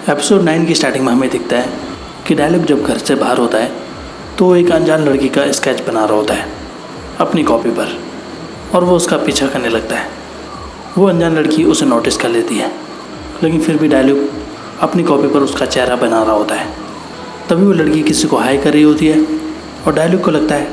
Episode 9 की starting में हमें दिखता है कि डायलॉग जब घर से बाहर होता है तो वो एक अनजान लड़की का स्केच बना रहा होता है अपनी कॉपी पर, और वो उसका पीछा करने लगता है। वो अनजान लड़की उसे नोटिस कर लेती है, लेकिन फिर भी डायलॉग अपनी कॉपी पर उसका चेहरा बना रहा होता है। तभी वो लड़की किसी को हाय कर रही होती है और डायलॉग को लगता है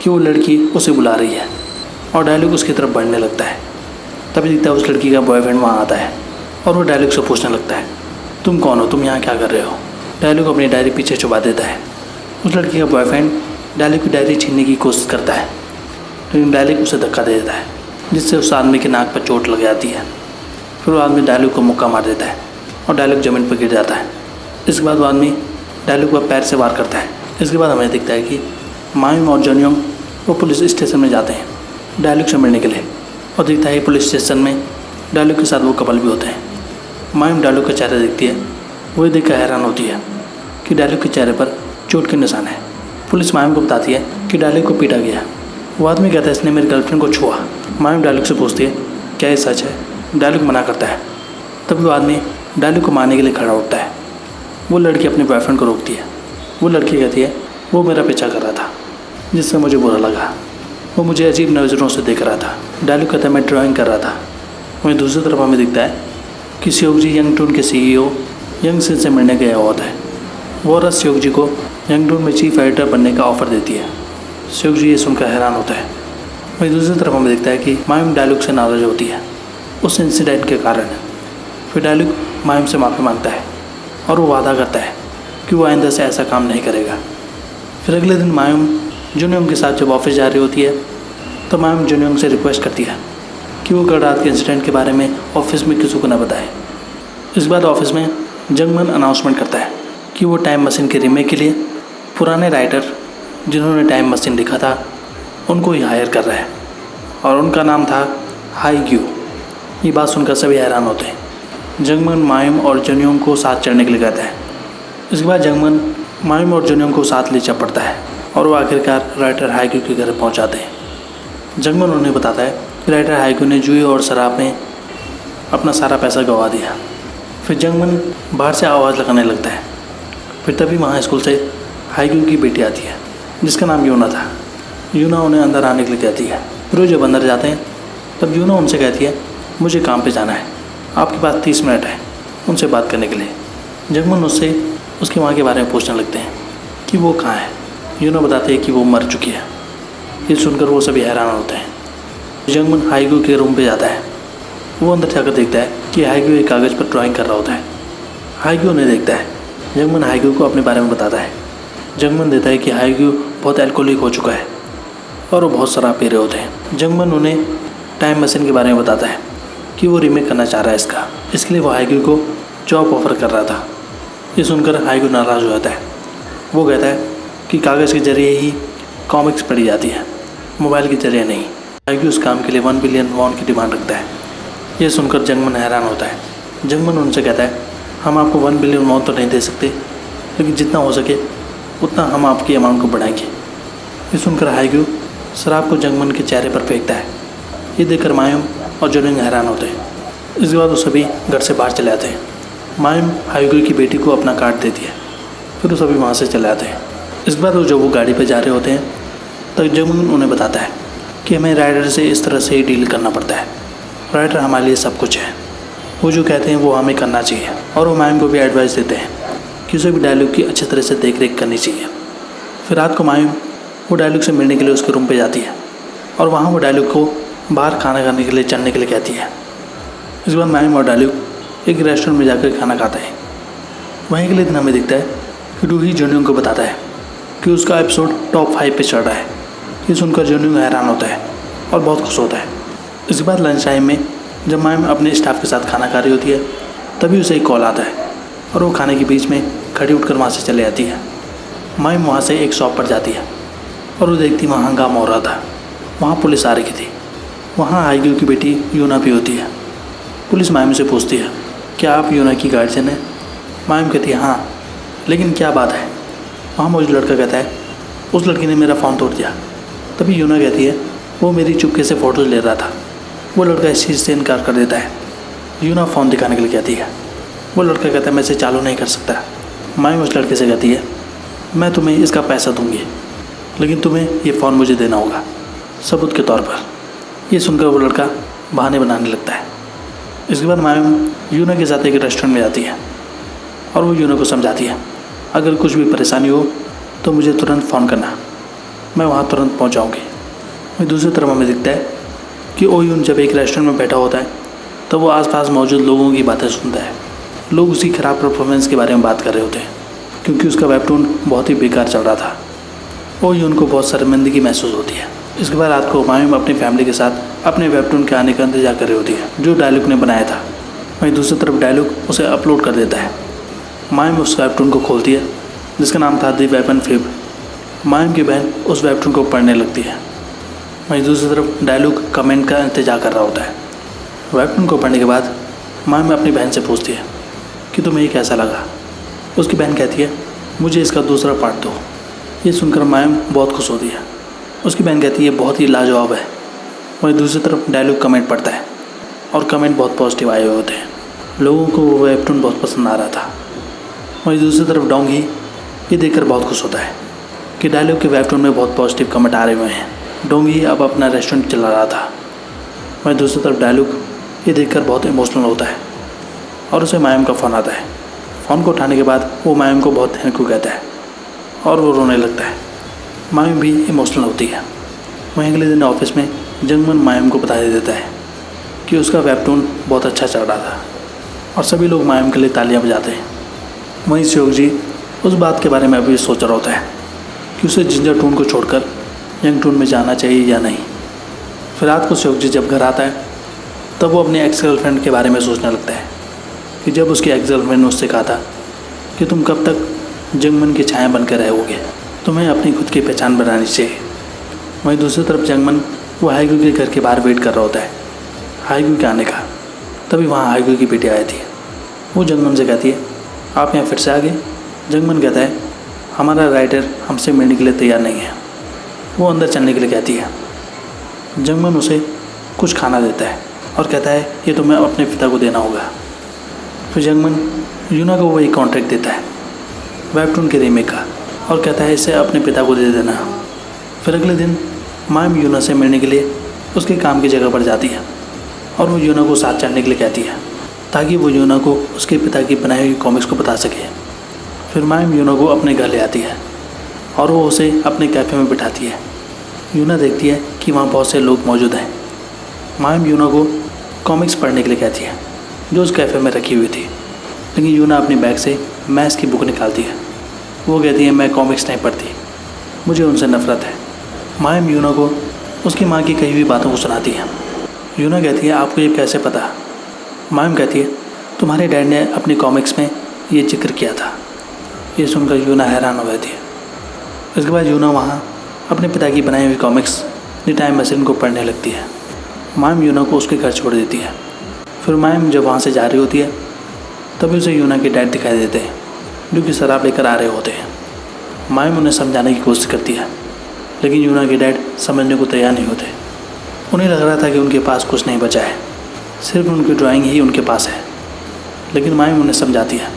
कि वो लड़की उसे बुला रही है और डायलॉग उसकी तरफ बढ़ने लगता है। तभी दिखता है उस लड़की का बॉयफ्रेंड वहाँ आता है और वो डायलॉग से पूछने लगता है, तुम कौन हो, तुम यहाँ क्या कर रहे हो। डायलॉग अपनी डायरी पीछे छुपा देता है। उस लड़की का बॉयफ्रेंड डायलॉग की डायरी छीनने की कोशिश करता है, लेकिन डायलॉग उसे धक्का दे देता है, जिससे उस आदमी के नाक पर चोट लग जाती है। फिर वो आदमी डायलॉग को मुक्का मार देता है और डायलॉग ज़मीन पर गिर जाता है। इसके बाद वो आदमी डायलॉग पर पैर से वार करता है। इसके बाद हमें दिखता है कि मायूम और जॉनयोंग वो पुलिस स्टेशन में जाते हैं डायलॉग से मिलने के लिए, और दिखता है पुलिस स्टेशन में डायलॉग के साथ वो कपल भी होते हैं। मायूम डायलॉग का चेहरा देखती है। वो देखकर हैरान होती है कि डायलॉग के चेहरे पर चोट के निशान है। पुलिस मायूम को बताती है कि डायलॉग को पीटा गया। वो आदमी कहता है इसने मेरी गर्लफ्रेंड को छुआ। मायूम डायलॉग से पूछती है क्या ये सच है। डायलॉग मना करता है। तभी वो आदमी डायलॉग को मारने के लिए खड़ा उठता है। वो लड़की अपने बॉयफ्रेंड को रोकती है। वो लड़की कहती है वो मेरा पीछा कर रहा था, जिससे मुझे बुरा लगा। वो मुझे अजीब नज़रों से देख रहा था। डायलॉग कहता है मैं ड्राइंग कर रहा था। वहीं दूसरी तरफ हमें दिखता है कि सेओकजी यंगटून के CEO यंग सिन से मिलने गया होता है। वो औरत सेओकजी को यंगटून में चीफ एडिटर बनने का ऑफ़र देती है। सेओकजी ये सुनकर हैरान होता है। वहीं दूसरी तरफ हमें दिखता है कि मायूम डायलॉग से नाराज़ होती है उस इंसिडेंट के कारण। फिर डायलॉग मायूम से माफ़ी मांगता है और वो वादा करता है कि वो आइंदा से ऐसा काम नहीं करेगा। फिर अगले दिन मायूम जॉनयोंग के साथ जब ऑफिस जा रही होती है तो मायूम जॉनयोंग से रिक्वेस्ट करती है कि वो कल रात के इंसिडेंट के बारे में ऑफिस में किसी को न बताए। इस बार ऑफिस में जंगमन अनाउंसमेंट करता है कि वो टाइम मशीन के रीमेक के लिए पुराने राइटर जिन्होंने टाइम मशीन लिखा था उनको ही हायर कर रहा है, और उनका नाम था हाईग्यू। ये बात सुनकर सभी हैरान होते हैं। जंगमन मायूम और जॉनयोंग को साथ चढ़ने के लिए कहता है। इसके बाद जंगमन मायूम और जॉनयोंग को साथ ले चल पड़ता है और वो आखिरकार राइटर हाईग्यू के घर पहुंच जाते हैं। जंगमन उन्हें बताता है कि राइटर हाईग्यू ने जुए और शराब में अपना सारा पैसा गंवा दिया। फिर जंगमन बाहर से आवाज़ लगाने लगता है। फिर तभी वहाँ स्कूल से हाईग्यू की बेटी आती है जिसका नाम यूना था। यूना उन्हें अंदर आने के लिए कहती है। फिर वो जब अंदर जाते हैं तब यूना उनसे कहती है मुझे काम पे जाना है, आपके पास 30 मिनट है उनसे बात करने के लिए। जंगमन उससे उसकी माँ के बारे में पूछने लगते हैं कि वो कहाँ है। यूना बताते हैं कि वो मर चुकी है। ये सुनकर वो सभी हैरान होते हैं। जंगमन हाईग्यू के रूम पे जाता है। वो अंदर जाकर देखता है कि हाईग्यू एक कागज़ पर ड्राइंग कर रहा होता है। हाईग्यू उन्हें देखता है। जंगमन हाईग्यू को अपने बारे में बताता है। जंगमन देता है कि हाईग्यू बहुत एल्कोहलिक हो चुका है और वो बहुत शराब पी रहे होते हैं। जंगमन उन्हें टाइम मशीन के बारे में बताता है कि वो रीमेक करना चाह रहा है इसका, इसके लिए वो हाईग्यू को जॉब ऑफर कर रहा था। ये सुनकर हाईग्यू नाराज़ हो जाता है। वो कहता है कि कागज़ के जरिए ही कॉमिक्स पढ़ी जाती है, मोबाइल के जरिए नहीं। हाईग्यू उस काम के लिए 1 बिलियन वॉन की डिमांड रखता है। ये सुनकर जंगमन हैरान होता है। जंगमन उनसे कहता है हम आपको 1 बिलियन वॉन तो नहीं दे सकते, लेकिन जितना हो सके उतना हम आपकी अमाउंट को बढ़ाएंगे। ये सुनकर हाईग्यू शराब को जंगमन के चेहरे पर फेंकता है। ये देखकर मायूम और जॉनयोंग हैरान होते हैं। इसके बाद वो सभी घर से बाहर चले आते हैं। मायूम हाईग्यू की बेटी को अपना कार्ड देती है। फिर वो सभी वहाँ से चले आते हैं। इसके बाद जब वो गाड़ी पर जा रहे होते हैं तब जंगमन उन्हें बताता है कि हमें राइडर से इस तरह से ही डील करना पड़ता है। राइटर हमारे लिए सब कुछ है। वो जो कहते हैं वो हमें करना चाहिए, और वो मायूम को भी एडवाइस देते हैं कि उसे भी डायलॉग की अच्छी तरह से देख रेख करनी चाहिए। फिर रात को मायूम वो डायलॉग से मिलने के लिए उसके रूम पे जाती है, और वहाँ वो डायलॉग को बाहर खाना खाने के लिए चलने के लिए कहती है। इसके बाद मायूम और डायलॉग एक रेस्टोरेंट में जाकर खाना खाता है। वहीं अगले दिन हमें दिखता है कि रूही जॉनयोंग को बताता है कि उसका एपिसोड टॉप 5 पे चढ़ रहा है। ये सुनकर जॉनयोंग हैरान होता है और बहुत खुश होता है। इसके बाद लंच टाइम में जब मायूम अपने स्टाफ के साथ खाना खा रही होती है तभी उसे एक कॉल आता है, और वो खाने के बीच में खड़ी उठकर वहाँ से चले जाती है। मायूम वहाँ से एक शॉप पर जाती है और वो देखती वहाँ हंगामा हो रहा था। वहाँ पुलिस आ रही थी। वहाँ हाईग्यू की बेटी यूना भी होती है। पुलिस मायूम से पूछती है क्या आप यूना की गार्जियन हैं। मायूम कहती है हाँ, लेकिन क्या बात है। वहाँ मौजूद लड़का कहता है उस लड़की ने मेरा फ़ोन तोड़ दिया। तभी यूना कहती है वो मेरी चुपके से फ़ोटोज़ ले रहा था। वो लड़का इस चीज़ से इनकार कर देता है। यूना फ़ोन दिखाने के लिए कहती है। वो लड़का कहता है मैं इसे चालू नहीं कर सकता। मायूम उस लड़के से कहती है मैं तुम्हें इसका पैसा दूंगी, लेकिन तुम्हें ये फ़ोन मुझे देना होगा सबूत के तौर पर। ये सुनकर वो लड़का बहाने बनाने लगता है। इसके बाद मायूम यूना के साथ एक रेस्टोरेंट में जाती है और वो यूना को समझाती है अगर कुछ भी परेशानी हो तो मुझे तुरंत फ़ोन करना, मैं वहाँ तुरंत पहुँच जाऊँगी। वहीं दूसरी तरफ हमें दिखता है कि ओयून जब एक रेस्टोरेंट में बैठा होता है तब वो आसपास मौजूद लोगों की बातें सुनता है। लोग उसकी ख़राब परफॉर्मेंस के बारे में बात कर रहे होते हैं क्योंकि उसका वेबटून बहुत ही बेकार चल रहा था। ओयून को बहुत शर्मिंदगी महसूस होती है। इसके बाद रात को मायूम अपनी फैमिली के साथ अपने वेबटून के आने का इंतजार कर रही होती है जो डायलॉग ने बनाया था। वहीं दूसरी तरफ डायलॉग उसे अपलोड कर देता है। मायूम उस वेबटून को खोलती है जिसका नाम था द वेपन फिब। मायूम की बहन उस वेबटून को पढ़ने लगती है। वहीं दूसरी तरफ डायलॉग कमेंट का इंतजार कर रहा होता है। वेबटून को पढ़ने के बाद मायूम अपनी बहन से पूछती है कि तुम्हें ये कैसा लगा। उसकी बहन कहती है मुझे इसका दूसरा पार्ट दो। ये सुनकर मायूम बहुत खुश होती है। उसकी बहन कहती है बहुत ही लाजवाब है। वहीं दूसरी तरफ डायलॉग कमेंट पढ़ता है और कमेंट बहुत पॉजिटिव आए हुए होते हैं। लोगों को वो वेबटून बहुत पसंद आ रहा था। वहीं दूसरी तरफ डोंगी ये देखकर बहुत खुश होता है कि डायलॉग के वेबटून में बहुत पॉजिटिव कमेंट आ रहे हुए हैं। डोंगी अब अपना रेस्टोरेंट चला रहा था। वहीं दूसरी तरफ डायलॉग ये देखकर बहुत इमोशनल होता है और उसे मायूम का फ़ोन आता है। फ़ोन को उठाने के बाद वो मायूम को बहुत थैंक यू कहता है और वो रोने लगता है। मायूम भी इमोशनल होती है। वहीं अगले दिन ऑफिस में जंगमन मायूम को बता देता है कि उसका वेबटून बहुत अच्छा चल रहा था और सभी लोग मायूम के लिए तालियां बजाते हैं। वहीं श्योकजी उस बात के बारे में अभी सोच रहा होता है कि उसे जिंजर टून को छोड़कर यंग टून में जाना चाहिए या नहीं। फिर रात को श्योकजी जब घर आता है तब वो अपनी एक्स गर्लफ्रेंड के बारे में सोचने लगता है कि जब उसकी एक्स गर्लफ्रेंड ने उससे कहा था कि तुम कब तक जंगमन की छाया बनकर रहोगे, तुम्हें अपनी खुद की पहचान बनानी चाहिए। वहीं दूसरी तरफ जंगमन वो हाईगू के घर के बाहर वेट कर रहा होता है हाईगू के आने का। तभी वहाँ हाईगू की बेटी आई थी। वो जंगमन से कहती है आप यहाँ फिर से आ गए। जंगमन कहता है हमारा राइटर हमसे मिलने के लिए तैयार नहीं है। वो अंदर चलने के लिए कहती है। जंगमन उसे कुछ खाना देता है और कहता है ये तुम्हें अपने पिता को देना होगा। फिर जंगमन यूना को वो एक कॉन्ट्रैक्ट देता है वेबटून के रीमेक का और कहता है इसे अपने पिता को दे देना। फिर अगले दिन मायूम यूना से मिलने के लिए उसके काम की जगह पर जाती है और वो यूना को साथ चलने के लिए कहती है ताकि वो यूना को उसके पिता की बनाई हुई कॉमिक्स को बता सके। फिर मायूम यूना को अपने घर ले आती है और वो उसे अपने कैफ़े में बिठाती है। यूना देखती है कि वहाँ बहुत से लोग मौजूद हैं। मायूम यूना को कॉमिक्स पढ़ने के लिए कहती है जो उस कैफ़े में रखी हुई थी, लेकिन यूना अपने बैग से मैथ्स की बुक निकालती है। वो कहती है मैं कॉमिक्स नहीं पढ़ती, मुझे उनसे नफरत है। मायूम यूना को उसकी माँ की कही हुई बातों को सुनाती है। यूना कहती है आपको ये कैसे पता। मायूम कहती है तुम्हारे डैड ने अपनी कॉमिक्स में ये जिक्र किया था। ये सुनकर यूना हैरान हो गई थी। इसके बाद यूना वहाँ अपने पिता की बनाई हुई कॉमिक्स द टाइम मशीन को पढ़ने लगती है। मायूम यूना को उसके घर छोड़ देती है। फिर मायूम जब वहाँ से जा रही होती है तभी उसे यूना के डैड दिखाई देते हैं जो कि शराब लेकर आ रहे होते हैं। मायूम उन्हें समझाने की कोशिश करती है लेकिन यूना के डैड समझने को तैयार नहीं होते। उन्हें लग रहा था कि उनके पास कुछ नहीं बचा है, सिर्फ उनकी ड्राइंग ही उनके पास है। लेकिन मायूम उन्हें समझाती है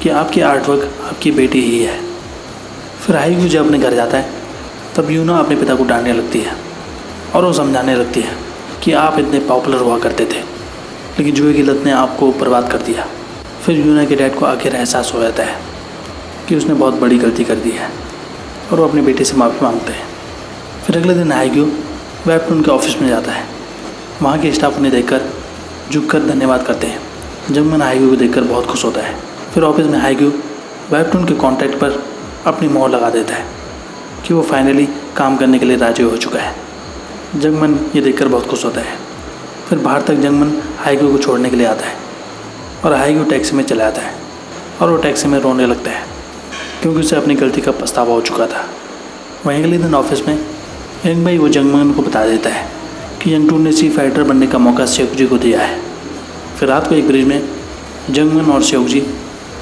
कि आपकी आर्टवर्क आपकी बेटी ही है। फिर हाईगू जब अपने घर जाता है तब यूना अपने पिता को डांटने लगती है और वो समझाने लगती है कि आप इतने पॉपुलर हुआ करते थे लेकिन जुए की लत ने आपको बर्बाद कर दिया। फिर यूना के डैड को आखिर एहसास हो जाता है कि उसने बहुत बड़ी गलती कर दी है और वो अपने बेटे से माफ़ी मांगते हैं। फिर अगले दिन हाईगू वेबटून के ऑफिस में जाता है। वहाँ के स्टाफ उन्हें देखकर झुककर धन्यवाद करते हैं। जंगमन हाईगू को देखकर बहुत खुश होता है। फिर ऑफिस में हाईगू वेबटून के कॉन्ट्रैक्ट पर अपनी मोहर लगा देता है कि वो फाइनली काम करने के लिए राजी हो चुका है। जंगमन ये देखकर बहुत खुश होता है। फिर बाहर तक जंगमन हाईगू को छोड़ने के लिए आता है और हाईगू टैक्सी में चला आता है और वो टैक्सी में रोने लगता है क्योंकि उसे अपनी गलती का पछतावा हो चुका था। वहीं अगले दिन ऑफिस में यंग भाई वो जंगमन को बता देता है कि यंग टून ने सी फाइटर बनने का मौका श्योकजी को दिया है। फिर रात को एक ब्रिज में जंगमन और श्योकजी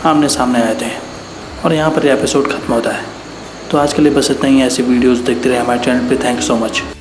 आमने सामने आए थे और यहाँ पर एपिसोड खत्म होता है। तो आज के लिए बस इतना ही। ऐसी वीडियोस देखते रहे हमारे चैनल पे। Thank you so much.